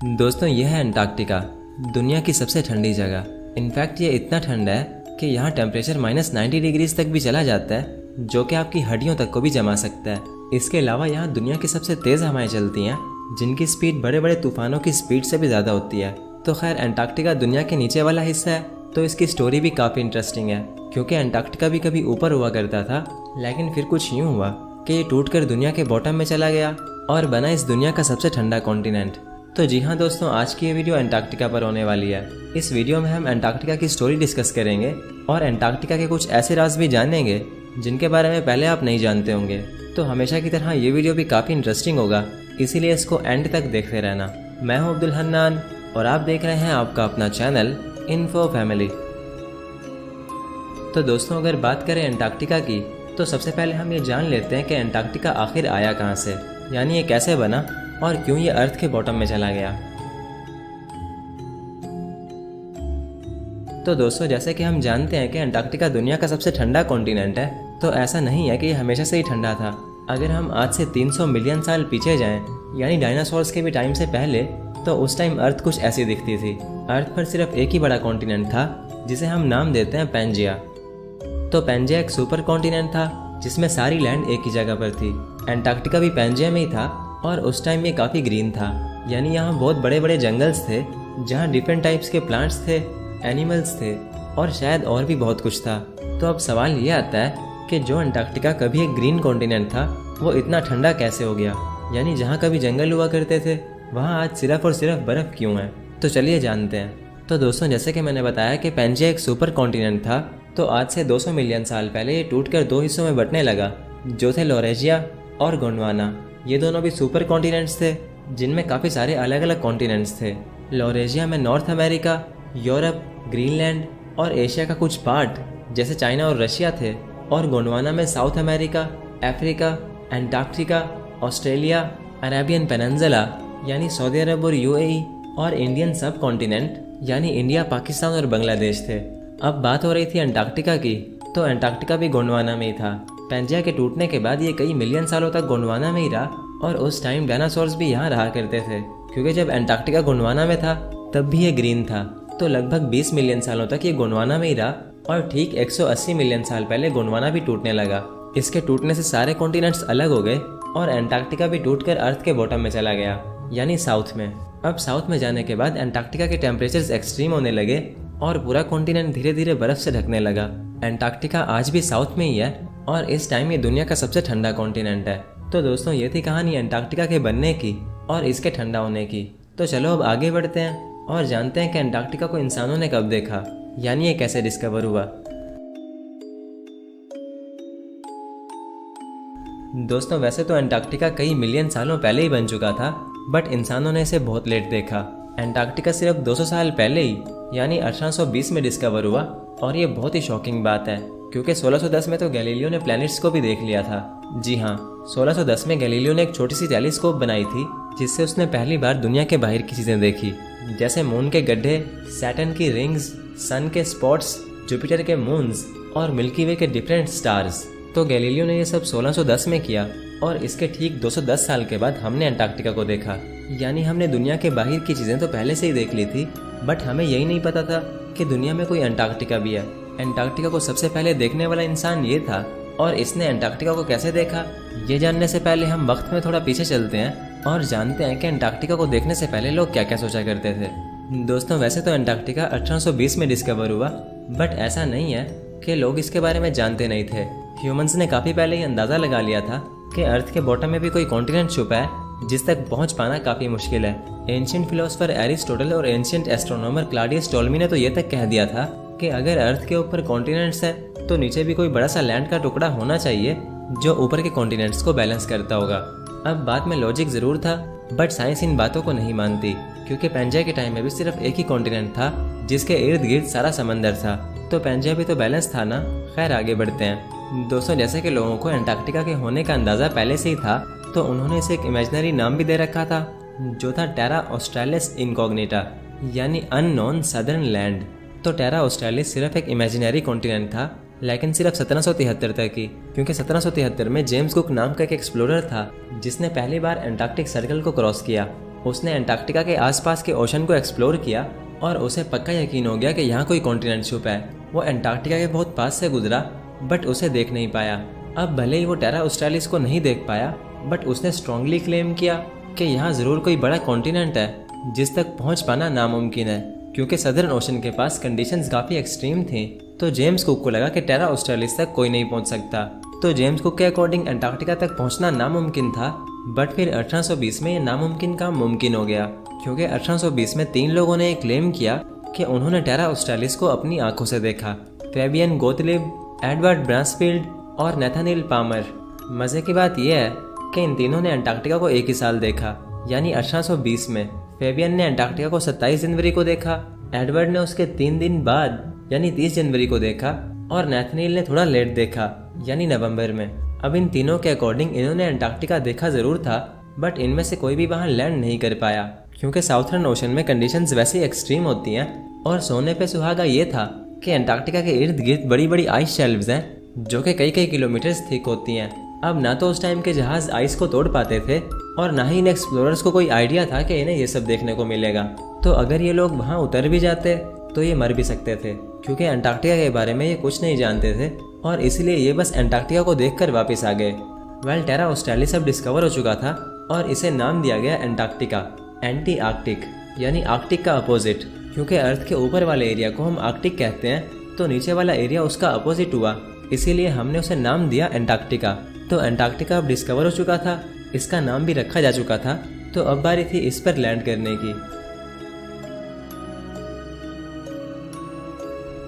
दोस्तों यह है अंटार्कटिका, दुनिया की सबसे ठंडी जगह। इनफैक्ट ये इतना ठंडा है कि यहाँ टेम्परेचर -90 डिग्रीज तक भी चला जाता है, जो कि आपकी हड्डियों तक को भी जमा सकता है। इसके अलावा यहाँ दुनिया की सबसे तेज़ हवाएं चलती हैं, जिनकी स्पीड बड़े बड़े तूफानों की स्पीड से भी ज़्यादा होती है। तो खैर अंटार्कटिका दुनिया के नीचे वाला हिस्सा है, तो इसकी स्टोरी भी काफ़ी इंटरेस्टिंग है, क्योंकि अंटार्कटिका भी कभी ऊपर हुआ करता था, लेकिन फिर कुछ यूँ हुआ कि ये टूटकर दुनिया के बॉटम में चला गया और बना इस दुनिया का सबसे ठंडा कॉन्टिनेंट। तो जी हाँ दोस्तों, आज की ये वीडियो अंटार्कटिका पर होने वाली है। इस वीडियो में हम अंटार्कटिका की स्टोरी डिस्कस करेंगे और अंटार्कटिका के कुछ ऐसे राज भी जानेंगे जिनके बारे में पहले आप नहीं जानते होंगे। तो हमेशा की तरह ये वीडियो भी काफ़ी इंटरेस्टिंग होगा, इसीलिए इसको एंड तक देखते रहना। मैं हूँ अब्दुल हन्नान और आप देख रहे हैं आपका अपना चैनल इन्फो फैमिली। तो दोस्तों अगर बात करें अंटार्कटिका की, तो सबसे पहले हम ये जान लेते हैं कि अंटार्कटिका आखिर आया कहाँ से, यानी ये कैसे बना और क्यों ये अर्थ के बॉटम में चला गया। तो दोस्तों जैसे कि हम जानते हैं कि अंटार्कटिका दुनिया का सबसे ठंडा कॉन्टिनेंट है, तो ऐसा नहीं है कि ये हमेशा से ही ठंडा था। अगर हम आज से 300 मिलियन साल पीछे जाएं, यानी डायनासोर्स के भी टाइम से पहले, तो उस टाइम अर्थ कुछ ऐसी दिखती थी। अर्थ पर सिर्फ एक ही बड़ा कॉन्टिनेंट था, जिसे हम नाम देते हैं पैंजिया। तो पैंजिया एक सुपर कॉन्टिनेंट था जिसमें सारी लैंड एक ही जगह पर थी। अंटार्कटिका भी पैंजिया में ही था और उस टाइम ये काफ़ी ग्रीन था, यानी यहाँ बहुत बड़े बड़े जंगल्स थे जहाँ डिफरेंट टाइप्स के प्लांट्स थे, एनिमल्स थे और शायद और भी बहुत कुछ था। तो अब सवाल ये आता है कि जो अंटार्कटिका कभी एक ग्रीन कॉन्टिनेंट था, वो इतना ठंडा कैसे हो गया, यानी जहाँ कभी जंगल हुआ करते थे वहाँ आज सिर्फ और सिर्फ बर्फ़ क्यों है। तो चलिए जानते हैं। तो दोस्तों जैसे कि मैंने बताया कि पैंजिया एक सुपर कॉन्टिनेंट था, तो आज से 200 मिलियन साल पहले ये टूटकर दो हिस्सों में बंटने लगा, जो थे लॉरेशिया और गोंडवाना। ये दोनों भी सुपर कॉन्टिनेंट्स थे जिनमें काफ़ी सारे अलग अलग कॉन्टिनेंट्स थे। लॉरेशिया में नॉर्थ अमेरिका, यूरोप, ग्रीनलैंड और एशिया का कुछ पार्ट जैसे चाइना और रशिया थे, और गोंडवाना में south America, Africa, Antarctica, Australia, Arabian peninsula यानी सऊदी अरब और यूएई, और इंडियन सब कॉन्टिनेंट यानी इंडिया, पाकिस्तान और बांग्लादेश थे। अब बात हो रही थी अंटार्कटिका की, तो अंटार्कटिका भी गोंडवाना में ही था। पैंजिया के टूटने के बाद ये कई मिलियन सालों तक गोंडवाना में ही रहा, और उस टाइम डायनासोर्स भी यहाँ रहा करते थे, क्योंकि जब अंटार्कटिका गोंडवाना में था तब भी ये ग्रीन था। तो लगभग 20 मिलियन सालों तक ये गोंडवाना में ही रहा, और ठीक 180 मिलियन साल पहले गोंडवाना भी टूटने लगा। इसके टूटने से सारे कॉन्टिनेंट्स अलग हो गए और अंटार्कटिका भी टूटकर अर्थ के बॉटम में चला गया, यानी साउथ में। अब साउथ में जाने के बाद अंटार्कटिका के टेम्परेचर्स एक्सट्रीम होने लगे और पूरा कॉन्टिनेंट धीरे धीरे बर्फ से ढकने लगा। अंटार्कटिका आज भी साउथ में ही है और इस टाइम ये दुनिया का सबसे ठंडा कॉन्टिनेंट है। तो दोस्तों ये थी कहानी अंटार्कटिका के बनने की और इसके ठंडा होने की। तो चलो अब आगे बढ़ते हैं और जानते हैं कि अंटार्कटिका को इंसानों ने कब देखा, यानी ये कैसे डिस्कवर हुआ। दोस्तों वैसे तो अंटार्कटिका कई मिलियन सालों पहले ही बन चुका था, बट इंसानों ने इसे बहुत लेट देखा। अंटार्कटिका सिर्फ 200 साल पहले ही यानी 1820 में डिस्कवर हुआ, और ये बहुत ही शॉकिंग बात है, क्योंकि 1610 में तो गैलीलियो ने प्लैनेट्स को भी देख लिया था। जी हाँ, 1610 में गैलीलियो ने एक छोटी सी टेलीस्कोप बनाई थी, जिससे उसने पहली बार दुनिया के बाहर की चीज़ें देखी, जैसे मून के गड्ढे, सैटर्न की रिंग्स, सन के स्पॉट्स, जुपिटर के मून्स और मिल्की वे के डिफरेंट स्टार्स। तो गैलीलियो ने ये सब 1610 में किया, और इसके ठीक 210 साल के बाद हमने अंटार्कटिका को देखा। यानी हमने दुनिया के बाहर की चीज़ें तो पहले से ही देख ली थी, बट हमें यही नहीं पता था कि दुनिया में कोई अंटार्कटिका भी है। अंटार्कटिका को सबसे पहले देखने वाला इंसान ये था, और इसने अंटार्कटिका को कैसे देखा, ये जानने से पहले हम वक्त में थोड़ा पीछे चलते हैं और जानते हैं कि अंटार्कटिका को देखने से पहले लोग क्या क्या सोचा करते थे। दोस्तों वैसे तो अंटार्कटिका 1820 में डिस्कवर हुआ, बट ऐसा नहीं है कि लोग इसके बारे में जानते नहीं थे। ह्यूमंस ने काफ़ी पहले ही अंदाज़ा लगा लिया था कि अर्थ के बॉटम में भी कोई कॉन्टिनेंट छुपा है जिस तक पहुंच पाना काफ़ी मुश्किल है। एंशिएंट फिलोसोफर एरिस्टोटल और एंशिएंट एस्ट्रोनॉमर क्लॉडियस टोलेमी ने तो ये तक कह दिया था कि अगर अर्थ के ऊपर कॉन्टिनेंट्स हैं तो नीचे भी कोई बड़ा सा लैंड का टुकड़ा होना चाहिए जो ऊपर के कॉन्टिनेंट्स को बैलेंस करता होगा। अब बात में लॉजिक ज़रूर था, बट साइंस इन बातों को नहीं मानती, क्योंकि पैंजिया के टाइम में भी सिर्फ एक ही कॉन्टिनेंट था जिसके इर्द गिर्द सारा समंदर था, तो पैंजिया भी तो बैलेंस था ना। खैर आगे बढ़ते हैं। दोस्तों जैसे कि लोगों को अंटार्कटिका के होने का अंदाज़ा पहले से ही था, तो उन्होंने इसे एक इमेजिनरी नाम भी दे रखा था, जो था टेरा ऑस्ट्रालिस इनकॉग्निटा, यानी अननोन सदर्न लैंड। तो टेरा ऑस्ट्रालिस सिर्फ एक इमेजिनरी कॉन्टिनेंट था, लेकिन सिर्फ 1773 तक ही, क्योंकि 1773 में जेम्स कुक नाम का एक एक्सप्लोरर था जिसने पहली बार अंटार्कटिक सर्कल को क्रॉस किया। उसने अंटार्कटिका के आसपास के ओशन को एक्सप्लोर किया और उसे पक्का यकीन हो गया कि यहाँ कोई कॉन्टिनेंट छुपा है। वो अंटार्कटिका के बहुत पास से गुजरा बट उसे देख नहीं पाया। अब भले ही वो टेरा ऑस्ट्रेलिस को नहीं देख पाया बट उसने स्ट्रांगली क्लेम किया कि यहाँ ज़रूर कोई बड़ा कॉन्टिनेंट है जिस तक पहुँच पाना नामुमकिन है, क्योंकि सदर्न ओशन के पास कंडीशंस काफ़ी एक्सट्रीम थी। तो जेम्स कुक को लगा कि टेरा ऑस्ट्रेलिस तक कोई नहीं पहुँच सकता। तो जेम्स कुक के अकॉर्डिंग अंटार्कटिका तक पहुँचना नामुमकिन था, बट फिर 1820 में ये नामुमकिन काम मुमकिन हो गया, क्योंकि 1820 में 3 लोगों ने क्लेम किया कि उन्होंने टेरा ऑस्ट्रेलिस को अपनी आंखों से देखा। फैबियन गोतलिब, एडवर्ड ब्रांसफील्ड और नेथानिएल पामर। मज़े की बात यह है कि इन तीनों ने अंटार्कटिका को एक ही साल देखा, यानी 1820 में। फैबियन ने अंटार्कटिका को 27 जनवरी को देखा, एडवर्ड ने उसके 3 दिन बाद यानी 30 जनवरी को देखा और नेथानिएल ने थोड़ा लेट देखा, यानी नवंबर में। अब इन तीनों के अकॉर्डिंग इन्होंने अंटार्कटिका देखा ज़रूर था, बट इनमें से कोई भी वहाँ लैंड नहीं कर पाया, क्योंकि साउथर्न ओशन में कंडीशंस वैसे ही एक्सट्रीम होती हैं। और सोने पे सुहागा ये था कि अंटार्कटिका के इर्द गिर्द बड़ी बड़ी आइस शेल्व्स हैं जो कि कई कई किलोमीटर्स थिक होती हैं। अब ना तो उस टाइम के जहाज़ आइस को तोड़ पाते थे और ना ही इन एक्सप्लोरर्स को कोई आइडिया था कि इन्हें ये सब देखने को मिलेगा। तो अगर ये लोग वहाँ उतर भी जाते तो ये मर भी सकते थे, क्योंकि अंटार्कटिका के बारे में ये कुछ नहीं जानते थे और इसलिए ये बस अंटार्कटिका को देखकर वापस आ गए। वेल, टेरा ऑस्ट्रेलिस अब डिस्कवर हो चुका था और इसे नाम दिया गया अंटार्कटिका, एंटी आर्कटिक, यानी आर्कटिक का अपोजिट। क्योंकि अर्थ के ऊपर वाले एरिया को हम आर्कटिक कहते हैं तो नीचे वाला एरिया उसका अपोजिट हुआ, इसीलिए हमने उसे नाम दिया अंटार्कटिका। तो अंटार्कटिका अब डिस्कवर हो चुका था, इसका नाम भी रखा जा चुका था, तो अब बारी थी इस पर लैंड करने की।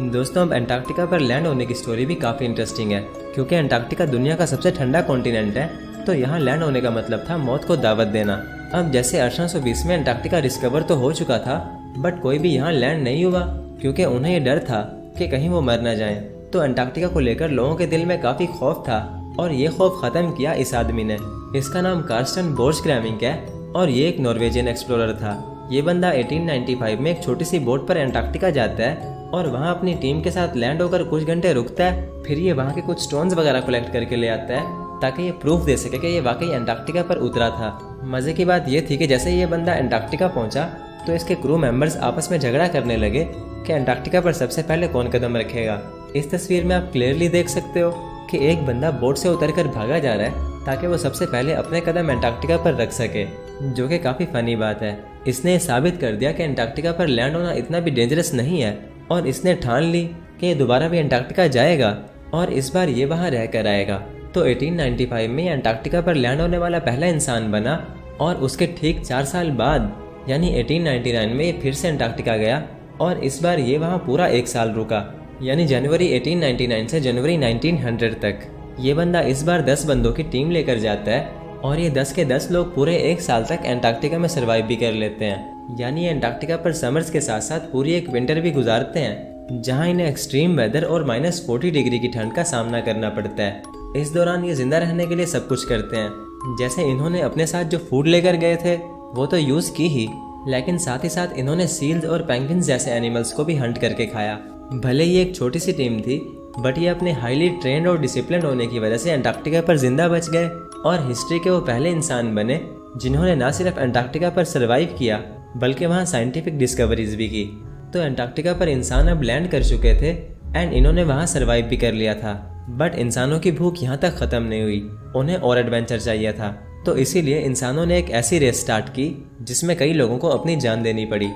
दोस्तों, अब अंटार्कटिका पर लैंड होने की स्टोरी भी काफ़ी इंटरेस्टिंग है, क्योंकि अंटार्कटिका दुनिया का सबसे ठंडा कॉन्टिनेंट है, तो यहाँ लैंड होने का मतलब था मौत को दावत देना। अब जैसे 1820 में अंटार्कटिका डिस्कवर तो हो चुका था, बट कोई भी यहाँ लैंड नहीं हुआ, क्योंकि उन्हें ये डर था कि कहीं वो मर ना जाएं। तो अंटार्कटिका को लेकर लोगों के दिल में काफ़ी खौफ था और ये खौफ ख़त्म किया इस आदमी ने। इसका नाम कार्स्टन बोर्जक्रैमिक है और ये एक नॉर्वेजियन एक्सप्लोरर था। ये बंदा 1895 में एक छोटी सी बोट पर अंटार्कटिका जाता है और वहाँ अपनी टीम के साथ लैंड होकर कुछ घंटे रुकता है। फिर ये वहाँ के कुछ स्टोन्स वगैरह कलेक्ट करके ले आता है ताकि ये प्रूफ दे सके कि ये वाकई अंटार्कटिका पर उतरा था। मज़े की बात ये थी कि जैसे ये बंदा अंटार्कटिका पहुँचा तो इसके क्रू मेंबर्स आपस में झगड़ा करने लगे कि अंटार्कटिका पर सबसे पहले कौन कदम रखेगा। इस तस्वीर में आप क्लियरली देख सकते हो कि एक बंदा बोट से उतरकर भागा जा रहा है ताकि वो सबसे पहले अपने कदम अंटार्कटिका पर रख सके, जो कि काफ़ी फ़नी बात है। इसने ये साबित कर दिया कि अंटार्कटिका पर लैंड होना इतना भी डेंजरस नहीं है और इसने ठान ली कि ये दोबारा भी अंटार्कटिका जाएगा और इस बार ये वहाँ रह कर आएगा। तो 1895 में अंटार्कटिका पर लैंड होने वाला पहला इंसान बना और उसके ठीक 4 साल बाद यानी 1899 में ये फिर से अंटार्कटिका गया और इस बार ये वहाँ पूरा 1 साल रुका, यानी जनवरी 1899 से जनवरी 1900 तक। ये बंदा इस बार 10 बंदों की टीम लेकर जाता है और ये 10 के 10 लोग पूरे 1 साल तक अंटार्कटिका में सर्वाइव भी कर लेते हैं। यानी ये अंटार्कटिका पर समर्स के साथ साथ पूरी एक विंटर भी गुजारते हैं, जहाँ इन्हें एक्सट्रीम वेदर और -40 डिग्री की ठंड का सामना करना पड़ता है। इस दौरान ये जिंदा रहने के लिए सब कुछ करते हैं। जैसे इन्होंने अपने साथ जो फूड लेकर गए थे वो तो यूज़ की ही, लेकिन साथ ही साथ इन्होंने सील्स और पेंगुइन्स जैसे एनिमल्स को भी हंट करके खाया। भले ही एक छोटी सी टीम थी, बट ये अपने हाईली ट्रेंड और डिसिप्लिन होने की वजह से अंटार्कटिका पर जिंदा बच गए और हिस्ट्री के वो पहले इंसान बने जिन्होंने न सिर्फ अंटार्कटिका पर सर्वाइव किया बल्कि वहाँ साइंटिफिक डिस्कवरीज भी की। तो अंटार्कटिका पर इंसान अब लैंड कर चुके थे एंड इन्होंने वहाँ सर्वाइव भी कर लिया था। बट इंसानों की भूख यहाँ तक ख़त्म नहीं हुई, उन्हें और एडवेंचर चाहिए था। तो इसीलिए इंसानों ने एक ऐसी रेस स्टार्ट की जिसमें कई लोगों को अपनी जान देनी पड़ी।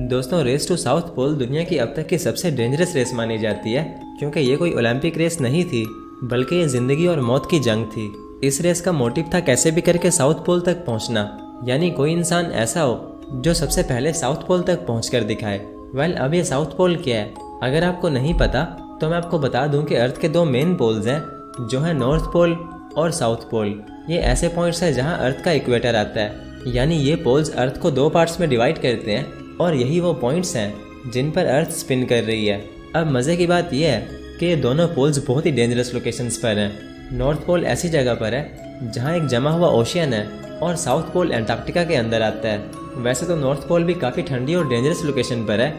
दोस्तों, रेस टू साउथ पोल दुनिया की अब तक की सबसे डेंजरस रेस मानी जाती है, क्योंकि ये कोई ओलंपिक रेस नहीं थी बल्कि ये ज़िंदगी और मौत की जंग थी। इस रेस का मोटिव था कैसे भी करके साउथ पोल तक पहुंचना, यानी कोई इंसान ऐसा हो जो सबसे पहले साउथ पोल तक पहुंचकर दिखाए। वेल, अब ये साउथ पोल क्या है अगर आपको नहीं पता तो मैं आपको बता दूं कि अर्थ के 2 मेन पोल्स हैं जो है नॉर्थ पोल और साउथ पोल। ये ऐसे पॉइंट्स हैं जहां अर्थ का इक्वेटर आता है, यानी ये पोल्स अर्थ को 2 पार्ट्स में डिवाइड करते हैं और यही वो पॉइंट्स हैं जिन पर अर्थ स्पिन कर रही है। अब मज़े की बात यह है कि ये दोनों पोल्स बहुत ही डेंजरस लोकेशंस पर हैं। नॉर्थ पोल ऐसी जगह पर है जहाँ एक जमा हुआ ओशियन है और साउथ पोल अंटार्कटिका के अंदर आता है। वैसे तो नॉर्थ पोल भी काफ़ी ठंडी और डेंजरस लोकेशन पर है,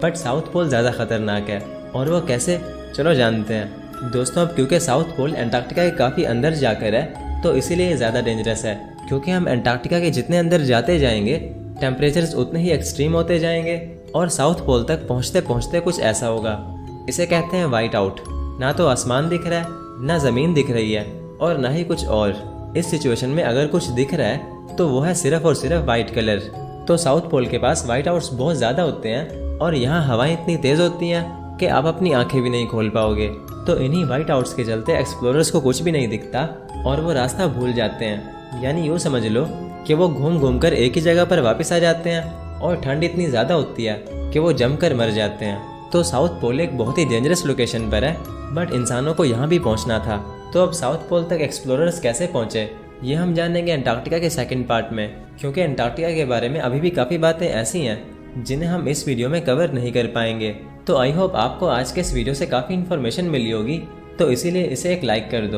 बट साउथ पोल ज़्यादा खतरनाक है। और वो कैसे, चलो जानते हैं। दोस्तों, अब क्योंकि साउथ पोल अंटार्कटिका के काफ़ी अंदर जाकर है तो इसीलिए ये ज़्यादा डेंजरस है, क्योंकि हम अंटार्कटिका के जितने अंदर जाते जाएंगे टेम्परेचर्स उतने ही एक्सट्रीम होते जाएंगे और साउथ पोल तक पहुँचते पहुँचते कुछ ऐसा होगा। इसे कहते हैं वाइट आउट। ना तो आसमान दिख रहा है, ना ज़मीन दिख रही है और ना ही कुछ और। इस सिचुएशन में अगर कुछ दिख रहा है तो वो है सिर्फ और सिर्फ वाइट कलर। तो साउथ पोल के पास वाइट आउट्स बहुत ज़्यादा होते हैं और यहाँ हवाएं इतनी तेज़ होती हैं कि आप अपनी आंखें भी नहीं खोल पाओगे। तो इन्हीं वाइट आउट्स के चलते एक्सप्लोरर्स को कुछ भी नहीं दिखता और वो रास्ता भूल जाते हैं। यानी यूँ समझ लो कि वो घूम घूम कर एक ही जगह पर वापस आ जाते हैं और ठंड इतनी ज़्यादा होती है कि वो जम कर मर जाते हैं। तो साउथ पोल एक बहुत ही डेंजरस लोकेशन पर है, बट इंसानों को यहाँ भी पहुँचना था। तो अब साउथ पोल तक एक्सप्लोरर्स कैसे पहुँचे ये हम जानेंगे अंटार्कटिका के सेकंड पार्ट में, क्योंकि अंटार्कटिका के बारे में अभी भी काफ़ी बातें ऐसी हैं जिन्हें हम इस वीडियो में कवर नहीं कर पाएंगे। तो आई होप आपको आज के इस वीडियो से काफ़ी इन्फॉर्मेशन मिली होगी, तो इसीलिए इसे एक लाइक कर दो।